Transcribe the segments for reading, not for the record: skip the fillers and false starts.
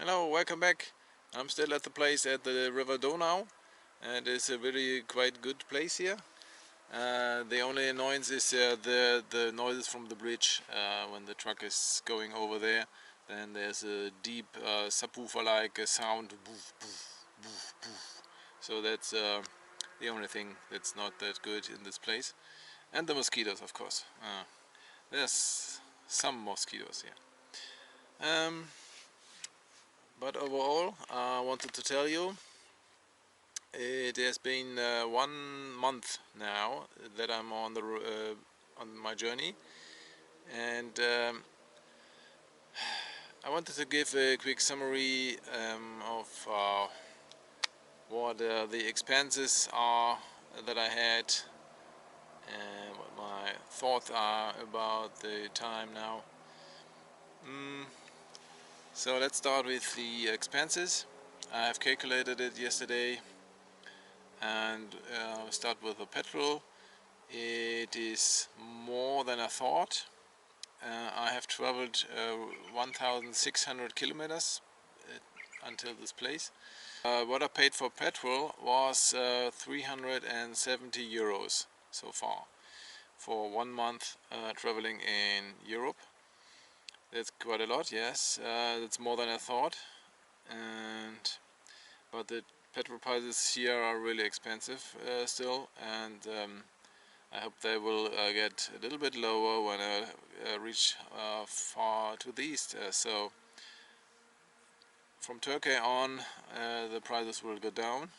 Hello, welcome back. I'm still at the place at the river Donau, and it's a really quite good place here. The only annoyance is the noises from the bridge when the truck is going over there. Then there's a deep subwoofer-like sound, boof, boof, boof, boof. So that's the only thing that's not that good in this place. And the mosquitoes, of course. There's some mosquitoes here. But overall, I wanted to tell you, it has been 1 month now that I'm on my journey, and I wanted to give a quick summary of what the expenses are that I had, and what my thoughts are about the time now. So let's start with the expenses. I have calculated it yesterday, and start with the petrol. It is more than I thought. I have traveled 1,600 kilometers until this place. What I paid for petrol was 370 euros so far for 1 month traveling in Europe. That's quite a lot, yes. That's more than I thought. But the petrol prices here are really expensive still, and I hope they will get a little bit lower when I reach far to the east. So from Turkey on, the prices will go down.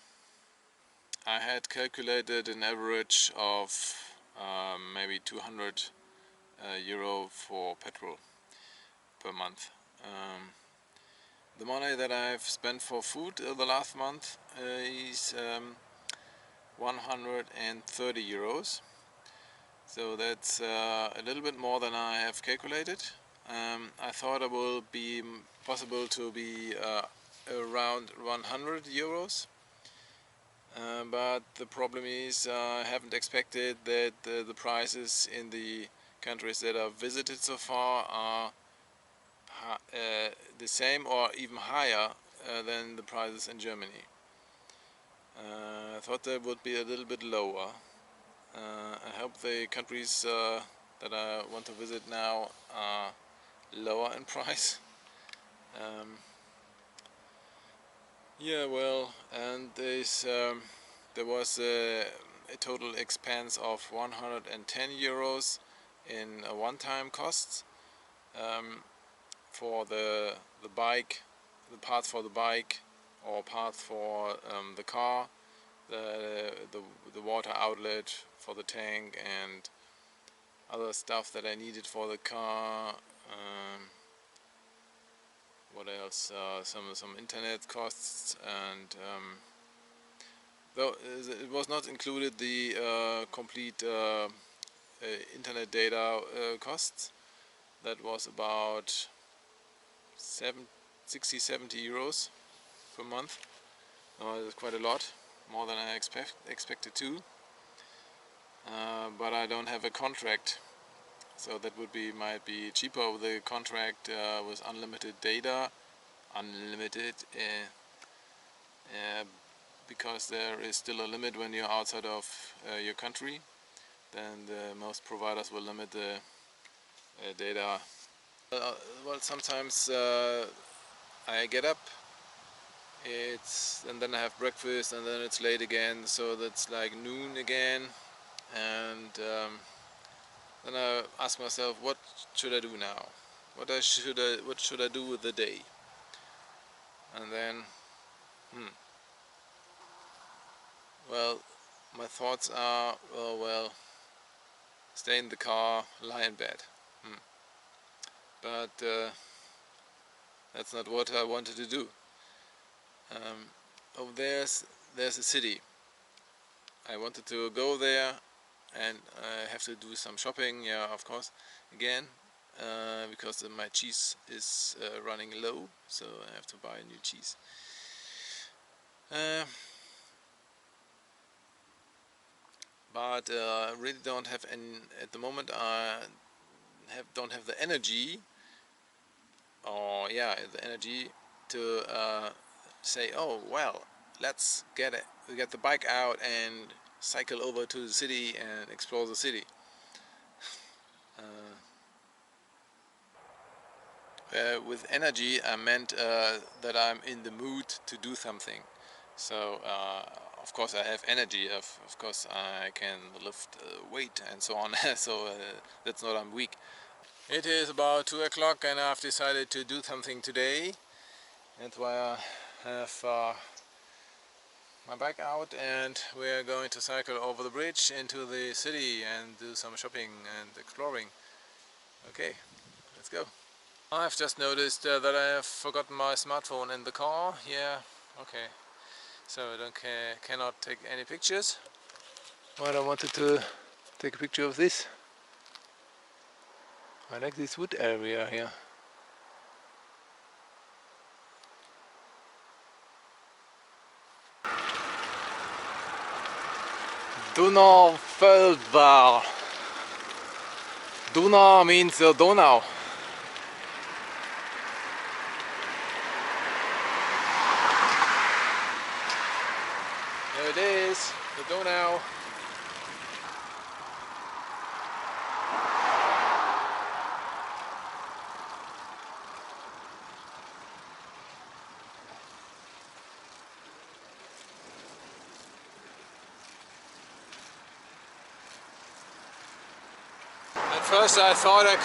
I had calculated an average of maybe 200 euro for petrol per month. The money that I've spent for food the last month is 130 euros. So that's a little bit more than I have calculated. I thought it will be possible to be around 100 euros. But the problem is I haven't expected that the prices in the countries that I've visited so far are the same or even higher than the prices in Germany. I thought they would be a little bit lower. I hope the countries that I want to visit now are lower in price. Yeah, well, and there was a total expense of 110 euros in one-time costs for the bike, the parts for the bike, or parts for the car, the water outlet for the tank, and other stuff that I needed for the car. What else? Some internet costs, and though it was not included the complete internet data costs. That was about 60-70 euros per month. It's quite a lot, more than I expected to. But I don't have a contract, so that might be cheaper with the contract with unlimited data, because there is still a limit when you're outside of your country. Then most providers will limit the data. Well, sometimes I get up, and then I have breakfast, and then it's late again, so that's like noon again, and then I ask myself, what should I do now? What should I do with the day? And then, well, my thoughts are, well, stay in the car, lie in bed. But that's not what I wanted to do. There's a city. I wanted to go there, and I have to do some shopping, yeah, of course, again, because my cheese is running low, so I have to buy new cheese. But I really don't have any at the moment. I don't have the energy, or yeah, the energy to say, oh well, let's get the bike out and cycle over to the city and explore the city. With energy, I meant that I'm in the mood to do something. So of course I have energy, of course I can lift weight and so on, so that's not I'm weak. It is about 2 o'clock and I've decided to do something today. That's why I have my bike out and we're going to cycle over the bridge into the city and do some shopping and exploring. Okay, let's go. I've just noticed that I have forgotten my smartphone in the car. Yeah, okay. So I cannot take any pictures. But I wanted to take a picture of this. I like this wood area here. Dunaföldvar. Duna means Donau. There it is, the Donau. At first I thought I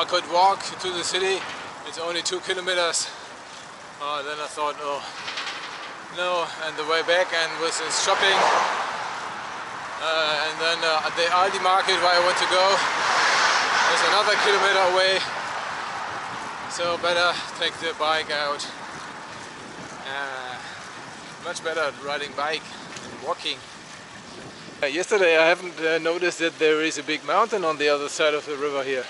could walk to the city. It's only 2 kilometers. Then I thought, oh no, and the way back and with this shopping, and then at the Aldi market where I want to go is another kilometer away. So better take the bike out. Much better riding bike than walking. Yesterday I haven't noticed that there is a big mountain on the other side of the river here,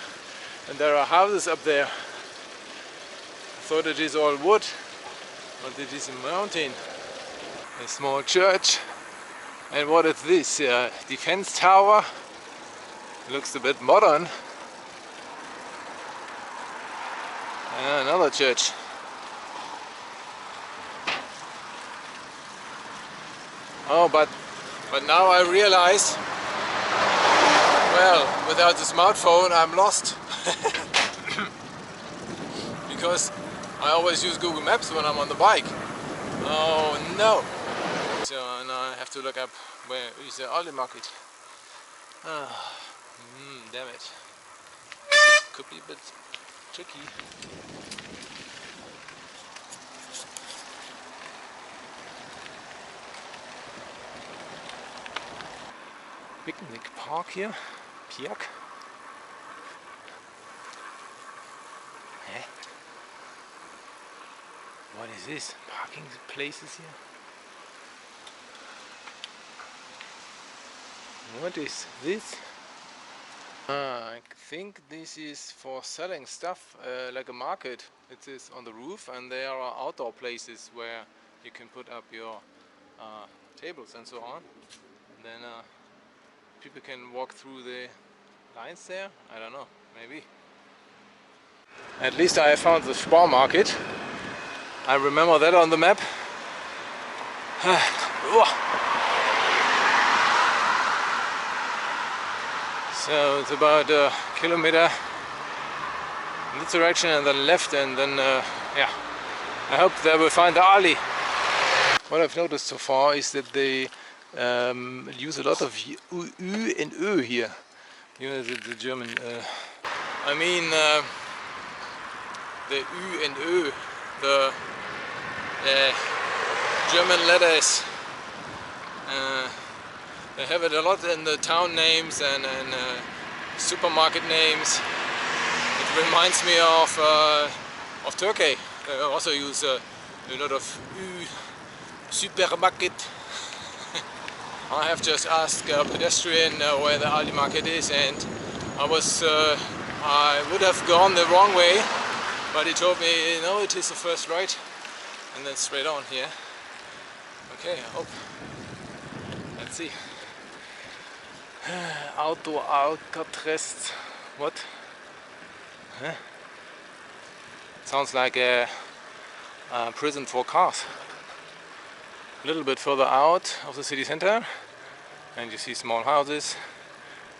and there are houses up there. I thought it is all wood, but it is a mountain. A small church. And what is this? Defense tower. Looks a bit modern. And another church. Oh, but now I realize, well, without the smartphone I'm lost. Because I always use Google Maps when I'm on the bike. Oh no! So now I have to look up where is the Aldi market. Damn it. Could be a bit tricky. Picnic park here. Piak. What is this? Parking places here? What is this? I think this is for selling stuff, like a market. It is on the roof, and there are outdoor places where you can put up your tables and so on. And then people can walk through the lines there. I don't know, maybe. At least I found the Spar market. I remember that on the map. So it's about a kilometer in this direction and then left, and then yeah, I hope they will find the Aldi. What I've noticed so far is that they use a lot of Ü and Ö here. You know, the German, I mean the Ü and Ö, the German letters. They have it a lot in the town names and supermarket names. It reminds me of Turkey. They also use a lot of Ü, supermarket. I have just asked a pedestrian where the Aldi market is, and I would have gone the wrong way, but he told me, no, it is the first right, and then straight on here. Okay, I hope. Let's see. Outdoor Alcatraz. What? Huh? Sounds like a prison for cars. A little bit further out of the city center, and you see small houses,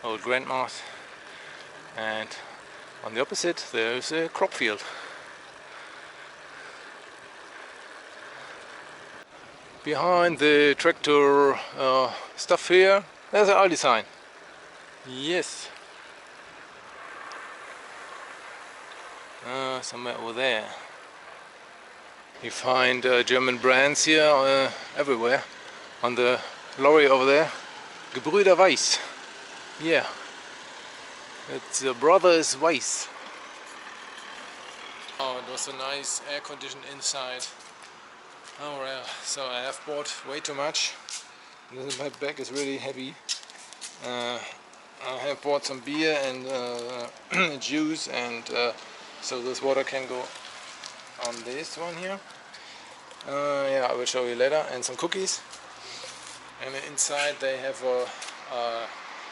old grandmas, and on the opposite there is a crop field. Behind the tractor stuff here, there's an Aldi sign. Yes. Somewhere over there. You find German brands here everywhere. On the lorry over there, Gebrüder Weiss. Yeah, it's Brothers Weiss. Oh, it was a nice air condition inside. Oh well, so I have bought way too much. My bag is really heavy. I have bought some beer and juice, and so this water can go on this one here. Yeah, I will show you later. And some cookies. And inside they have a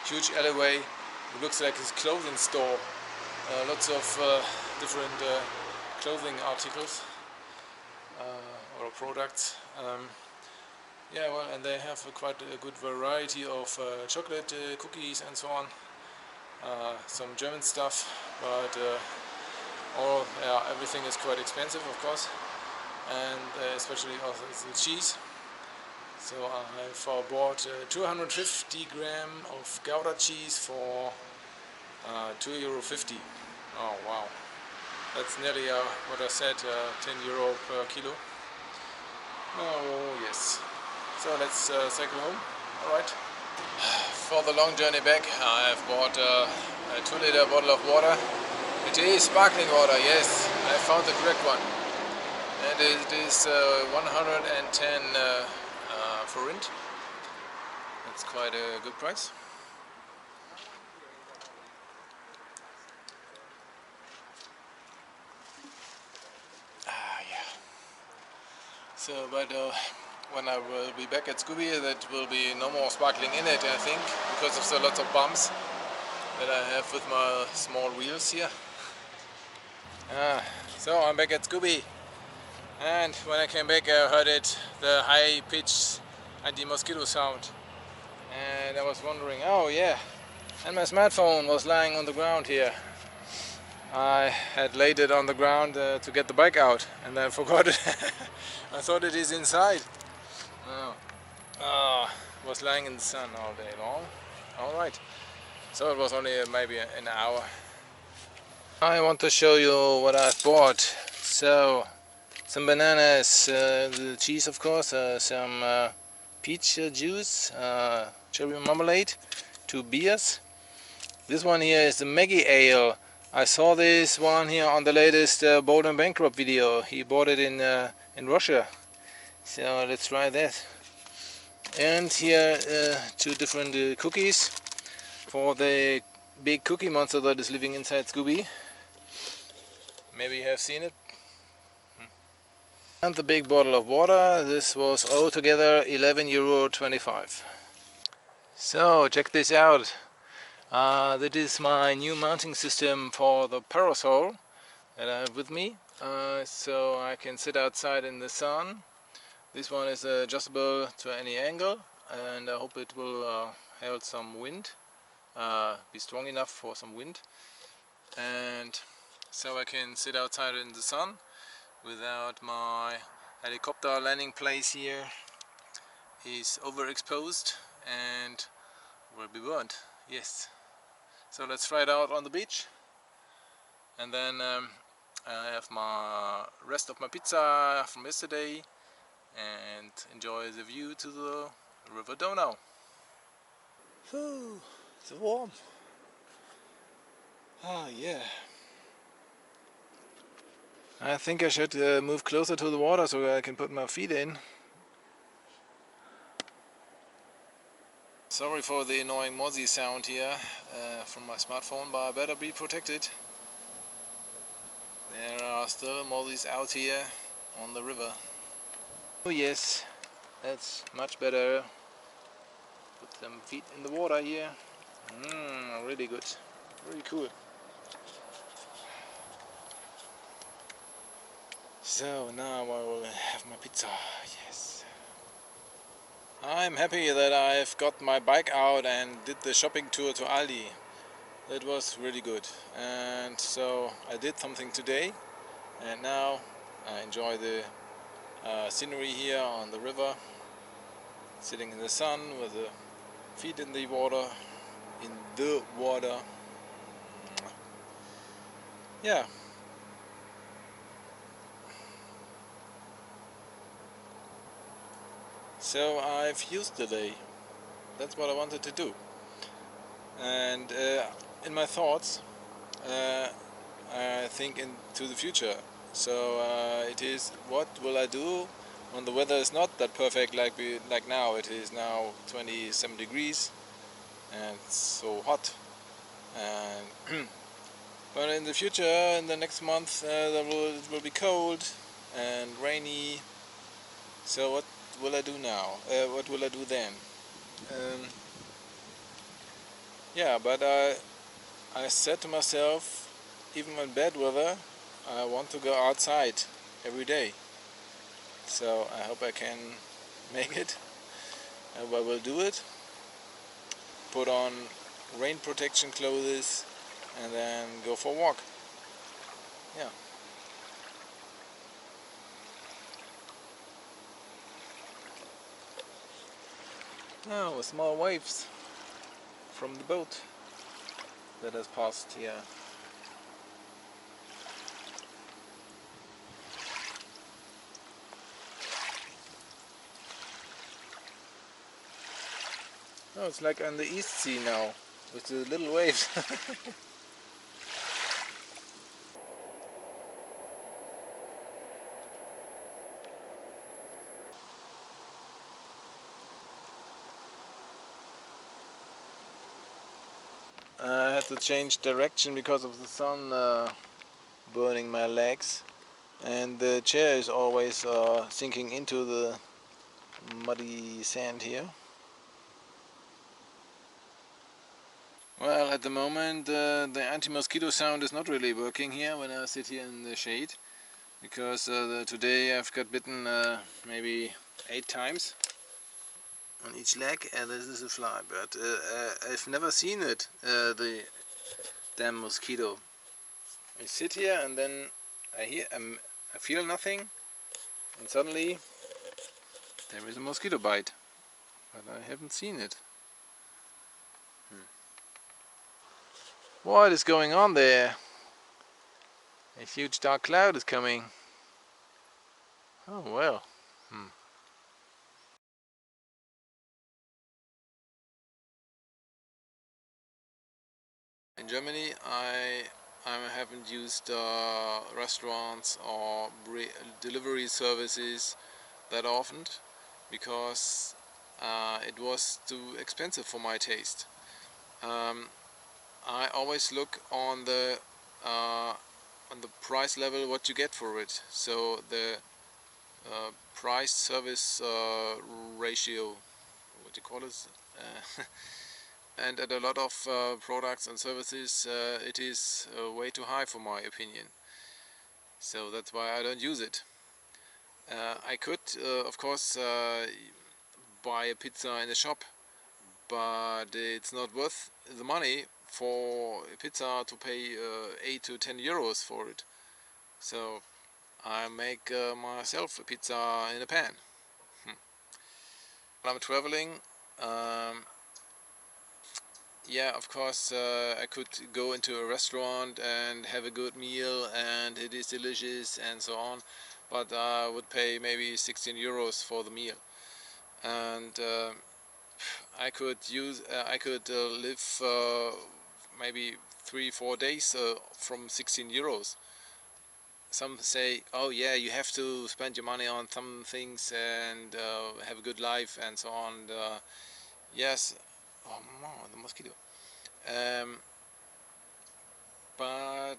huge alleyway. It looks like a clothing store. Lots of different clothing articles or products. Yeah, well, and they have quite a good variety of chocolate cookies and so on. Some German stuff, but everything is quite expensive, of course, and especially also the cheese. So I have bought 250 gram of Gouda cheese for €2.50. Oh wow, that's nearly what I said, €10 per kilo. Oh yes. So let's cycle home. Alright. For the long journey back, I have bought a 2-liter bottle of water. It is sparkling water, yes, I found the correct one. And it is 110 forint. That's quite a good price. Yeah. So, but when I will be back at Scooby, that will be no more sparkling in it, I think, because of the lots of bumps that I have with my small wheels here. So I'm back at Scooby, and when I came back I heard the high-pitched anti-mosquito sound, and I was wondering, oh yeah, and my smartphone was lying on the ground here. I had laid it on the ground to get the bike out, and then forgot it. I thought it is inside. Was lying in the sun all day long. Alright, so it was only maybe an hour. I want to show you what I've bought. So, some bananas, the cheese of course, some peach juice, cherry marmalade, 2 beers. This one here is the Maggie Ale. I saw this one here on the latest Bold and Bankrupt video. He bought it in Russia. So let's try that. And here 2 different cookies for the big cookie monster that is living inside Scooby. Maybe you have seen it. And the big bottle of water. This was altogether €11.25. So check this out. That is my new mounting system for the parasol that I have with me. So I can sit outside in the sun. This one is adjustable to any angle, and I hope it will hold some wind, be strong enough for some wind, and so I can sit outside in the sun without my helicopter landing place here is overexposed and will be burnt. Yes. So let's try it out on the beach, and then I have my rest of my pizza from yesterday and enjoy the view to the river Donau. Whew, it's warm. Ah, yeah. I think I should move closer to the water so I can put my feet in. Sorry for the annoying mozzie sound here from my smartphone, but I better be protected. There are still mozzies out here on the river. Oh yes, that's much better. Put some feet in the water here. Really good. Very cool. So now I will have my pizza. Yes. I'm happy that I've got my bike out and did the shopping tour to Aldi. It was really good. And so I did something today, and now I enjoy the scenery here on the river, sitting in the sun with the feet in the water. Yeah. So I've used the day. That's what I wanted to do. And in my thoughts, I think into the future. So it is, what will I do when the weather is not that perfect like now? It is now 27 degrees and it's so hot. And but in the future, in the next month, it will be cold and rainy. So what will I do now? What will I do then? Um, yeah, but I said to myself, even in bad weather, I want to go outside every day. So I hope I can make it. I hope I will do it. Put on rain protection clothes and then go for a walk. Yeah. Oh, small waves from the boat that has passed here. Oh, it's like on the East Sea now, with the little waves. I had to change direction because of the sun burning my legs, and the chair is always sinking into the muddy sand here. Well, at the moment the anti-mosquito sound is not really working here when I sit here in the shade, because today I've got bitten maybe 8 times on each leg, and this is a fly, but I've never seen it, the damn mosquito. I sit here and then I feel nothing, and suddenly there is a mosquito bite, but I haven't seen it. What is going on there? A huge dark cloud is coming. Oh well. In Germany, I haven't used restaurants or delivery services that often, because it was too expensive for my taste. I always look uh, on the price level, what you get for it. So the price service ratio, what do you call it? And at a lot of products and services, it is way too high for my opinion. So that's why I don't use it. I could, of course, buy a pizza in a shop, but it's not worth the money for a pizza to pay 8 to 10 euros for it. So I make myself a pizza in a pan. When I'm traveling, um, yeah, of course, I could go into a restaurant and have a good meal and it is delicious and so on, but I would pay maybe 16 euros for the meal. And I could live maybe 3-4 days from 16 euros. Some say, oh yeah, you have to spend your money on some things and have a good life and so on. Yes, oh no, the mosquito. Um, but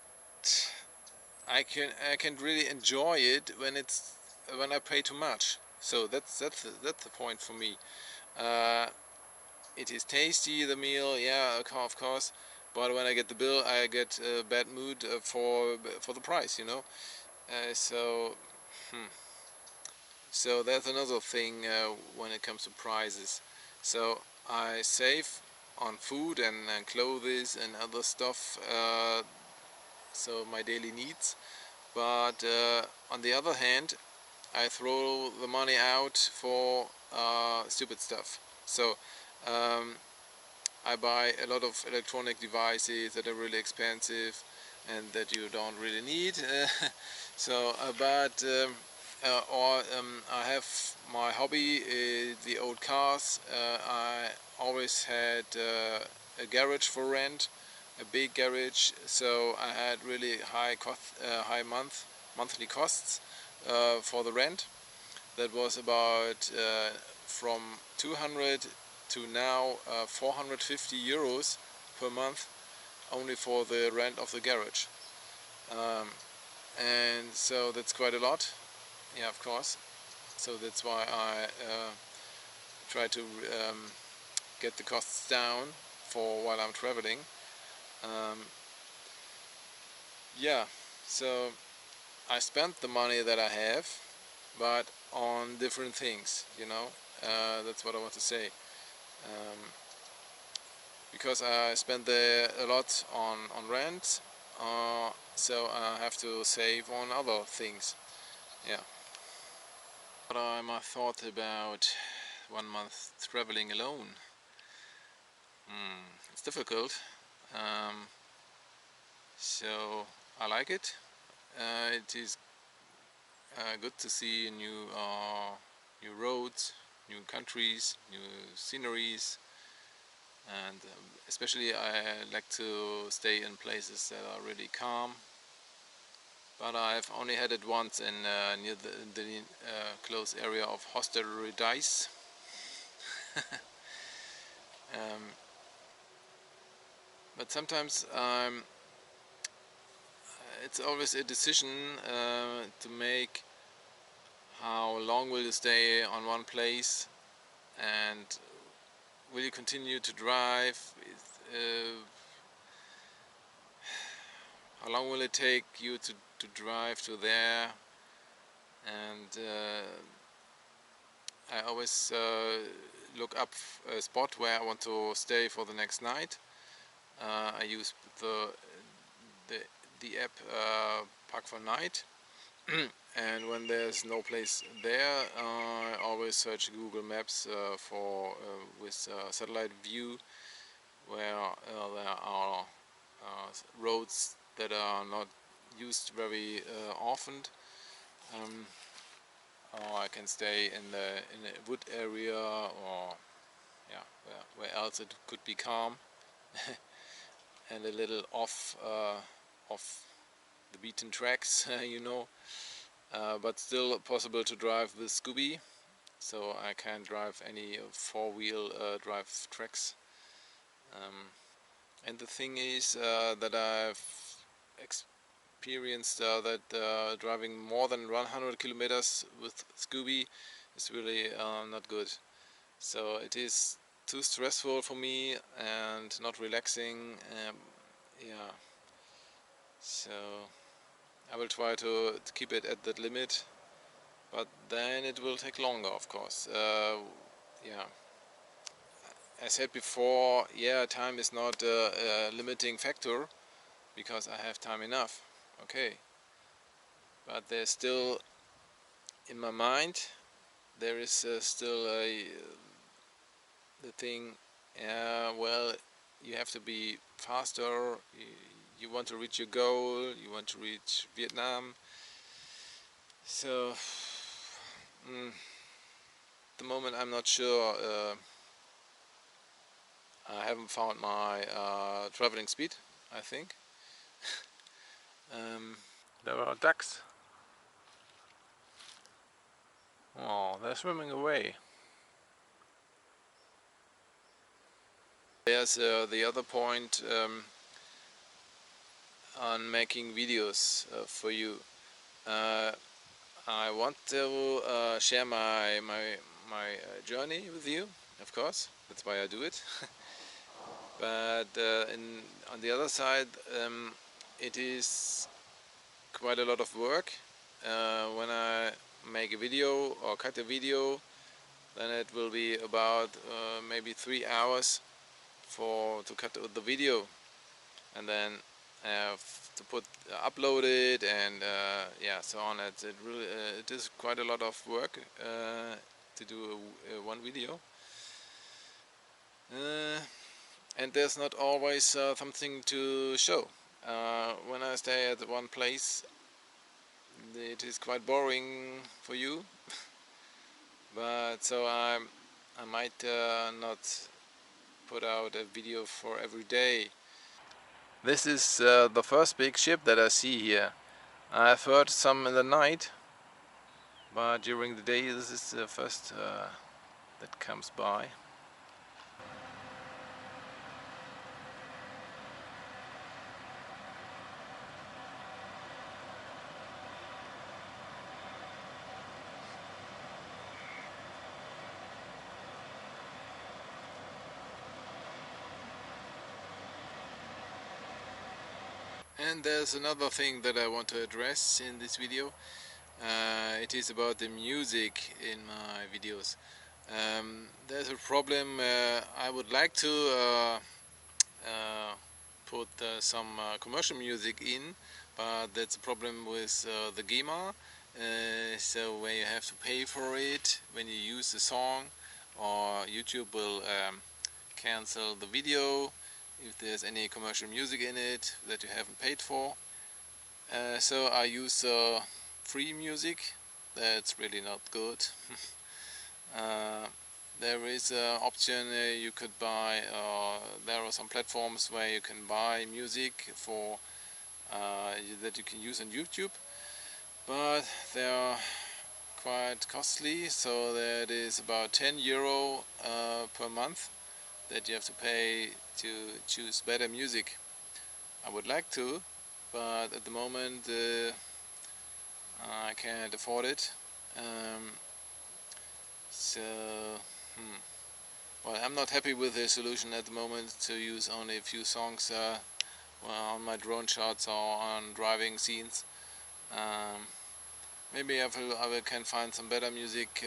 I can really enjoy it when I pay too much. So that's the point for me. Uh, it is tasty, the meal, yeah, of course. But when I get the bill, I get a bad mood for the price, you know. So So that's another thing when it comes to prices. So I save on food and clothes and other stuff, so my daily needs. But on the other hand, I throw the money out for stupid stuff. So I buy a lot of electronic devices that are really expensive and that you don't really need. I have my hobby, the old cars. I always had a garage for rent, a big garage, so I had really high monthly costs for the rent. That was about from 200 to now 450 euros per month only for the rent of the garage. Um, and so that's quite a lot, yeah, of course. So that's why I try to get the costs down for while I'm traveling. Um, yeah, so I spent the money that I have, but on different things, you know. That's what I want to say. Um, because I spend a lot on rent, so I have to save on other things. Yeah. What are my thoughts about 1 month traveling alone? It's difficult. Um, so I like it. It is good to see new roads, new countries, new sceneries, and especially I like to stay in places that are really calm. But I've only had it once in near the close area of Hostelry Dice. um, but sometimes it's always a decision to make. How long will you stay on one place, and will you continue to drive? How long will it take you to drive to there? And I always look up a spot where I want to stay for the next night. I use the, the app Park for Night. And when there's no place there, I always search Google Maps for with satellite view, where there are roads that are not used very often. Um, or I can stay in a wood area, or yeah, where else it could be calm and a little off the beaten tracks, you know. But still possible to drive with Scooby, so I can drive any four-wheel drive tracks. And the thing is that I've experienced that driving more than 100 kilometers with Scooby is really not good. So it is too stressful for me and not relaxing. Yeah, so I will try to keep it at that limit, but then it will take longer, of course. Yeah, I said before, yeah, time is not a limiting factor because I have time enough. Okay, but there's still in my mind there is still the thing. Well, you have to be faster. You want to reach your goal. You want to reach Vietnam. So, at the moment, I'm not sure. I haven't found my traveling speed, I think. There are ducks. Oh, they're swimming away. There's the other point on making videos for you. I want to share my journey with you, of course. That's why I do it. But on the other side, it is quite a lot of work, when I make a video or cut a video, then it will be about maybe 3 hours to cut the video, and then I have to upload it, and yeah, so on. It really it is quite a lot of work to do one video, and there's not always something to show. When I stay at one place, it is quite boring for you, but so I might not put out a video for every day. This is the first big ship that I see here. I've heard some in the night, but during the day this is the first that comes by. And there's another thing that I want to address in this video. It is about the music in my videos. There's a problem. I would like to put some commercial music in, but that's a problem with the GEMA. So where you have to pay for it when you use the song, or YouTube will cancel the video if there's any commercial music in it that you haven't paid for. So I use free music. That's really not good. There is an option you could buy. There are some platforms where you can buy music for that you can use on YouTube, but they are quite costly. So that is about €10 per month that you have to pay to choose better music. I would like to, but at the moment I can't afford it. So, well, I'm not happy with the solution at the moment to use only a few songs well, on my drone shots or on driving scenes. Maybe can find some better music,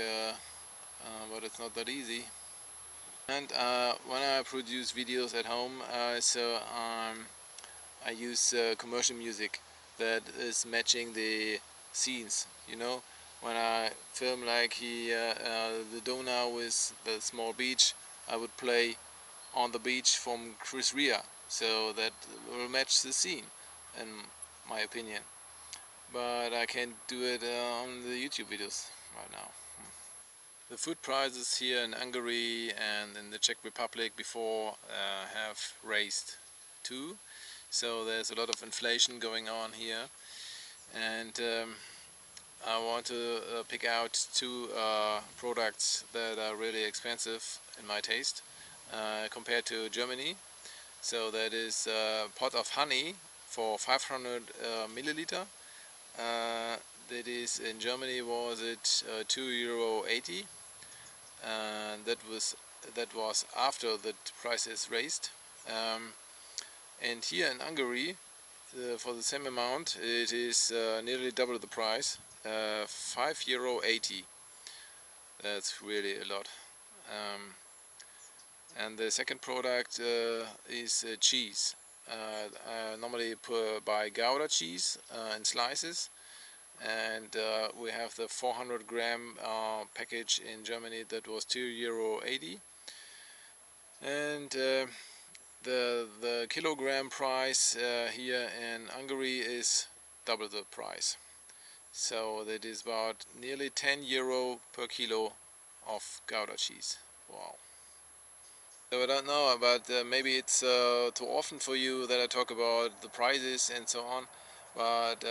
but it's not that easy. And when I produce videos at home, I use commercial music that is matching the scenes. You know, when I film like the Donau with the small beach, I would play On the Beach from Chris Rea, so that will match the scene, in my opinion. But I can't do it on the YouTube videos right now. The food prices here in Hungary and in the Czech Republic before have raised too. So there's a lot of inflation going on here, and I want to pick out two products that are really expensive in my taste compared to Germany. So that is a pot of honey for 500 milliliter. That is in Germany was it €2.80, and that was after the price is raised. And here in Hungary, for the same amount, it is nearly double the price, €5.80. That's really a lot. And the second product is cheese. I normally buy Gouda cheese in slices, and we have the 400 gram package in Germany that was €2.80, and the kilogram price here in Hungary is double the price. So that is about nearly €10 per kilo of Gouda cheese. Wow. So I don't know, but maybe it's too often for you that I talk about the prices and so on, but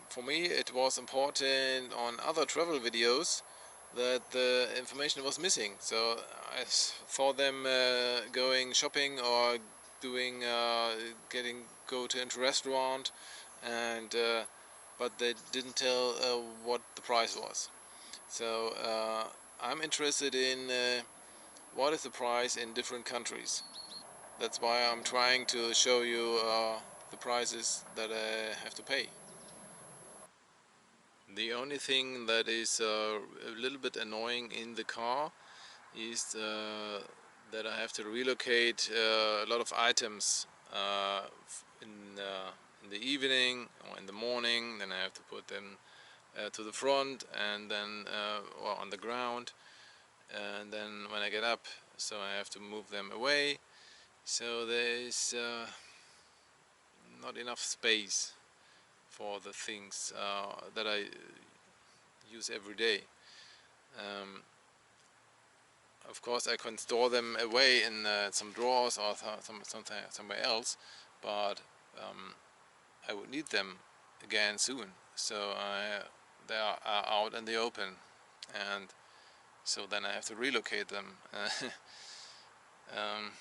for me it was important on other travel videos that the information was missing. So I saw them going shopping or doing go to a restaurant, and but they didn't tell what the price was. So I'm interested in what is the price in different countries. That's why I'm trying to show you the prices that I have to pay. The only thing that is a little bit annoying in the car is that I have to relocate a lot of items in the evening or in the morning. Then I have to put them to the front, and then or on the ground, and then when I get up, so I have to move them away. So there is not enough space for the things that I use every day. Um, of course, I can store them away in some drawers or somewhere else, but I would need them again soon. So they are out in the open, and so then I have to relocate them. um,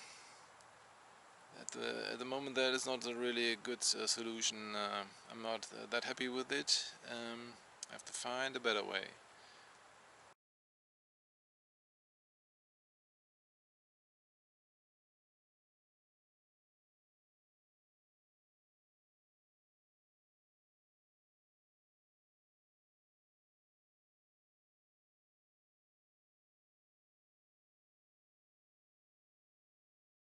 at the moment, that is not a really good solution. I'm not that happy with it. I have to find a better way.